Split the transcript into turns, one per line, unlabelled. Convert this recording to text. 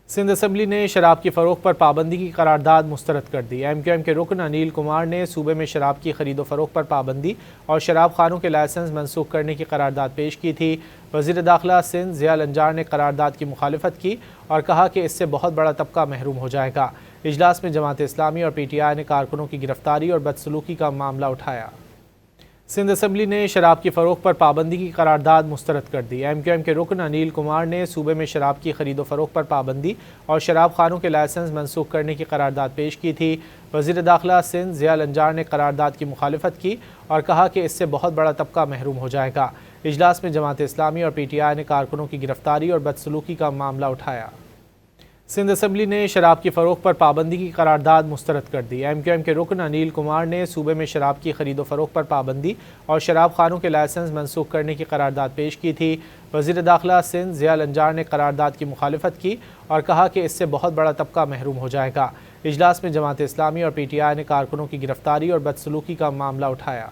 Sindh assembly نے شراب کی فروخت پر پابندی کی قرارداد مسترد کر دی۔ ایم کیو ایم کے رکن انیل کمار نے صوبے میں شراب کی خرید و فروخت پر پابندی اور شراب خانوں کے لائسنس منسوخ کرنے کی قرارداد پیش کی تھی۔ وزیر داخلہ سندھ ضیاء الانجار نے قرارداد کی مخالفت کی اور کہا کہ اس سے بہت بڑا طبقہ محروم ہو جائے گا۔ اجلاس میں جماعت اسلامی اور پی ٹی آئی نے کارکنوں کی گرفتاری اور بدسلوکی کا معاملہ اٹھایا۔ سندھ اسمبلی نے شراب کی فروخت پر پابندی کی قرارداد مسترد کر دی۔ ایم کیو ایم کے رکن انیل کمار نے صوبے میں شراب کی خرید و فروخت پر پابندی اور شراب خانوں کے لائسنس منسوخ کرنے کی قرارداد پیش کی تھی۔ وزیر داخلہ سندھ ضیاء الانجار نے قرارداد کی مخالفت کی اور کہا کہ اس سے بہت بڑا طبقہ محروم ہو جائے گا۔ اجلاس میں جماعت اسلامی اور پی ٹی آئی نے کارکنوں کی گرفتاری اور بدسلوکی کا معاملہ اٹھایا۔ سندھ اسمبلی نے شراب کی فروخت پر پابندی کی قرارداد مسترد کر دی۔ ایم کیو ایم کے رکن انیل کمار نے صوبے میں شراب کی خرید و فروخت پر پابندی اور شراب خانوں کے لائسنس منسوخ کرنے کی قرارداد پیش کی تھی۔ وزیر داخلہ سندھ ضیاء الانجار نے قرارداد کی مخالفت کی اور کہا کہ اس سے بہت بڑا طبقہ محروم ہو جائے گا۔ اجلاس میں جماعت اسلامی اور پی ٹی آئی نے کارکنوں کی گرفتاری اور بدسلوکی کا معاملہ اٹھایا۔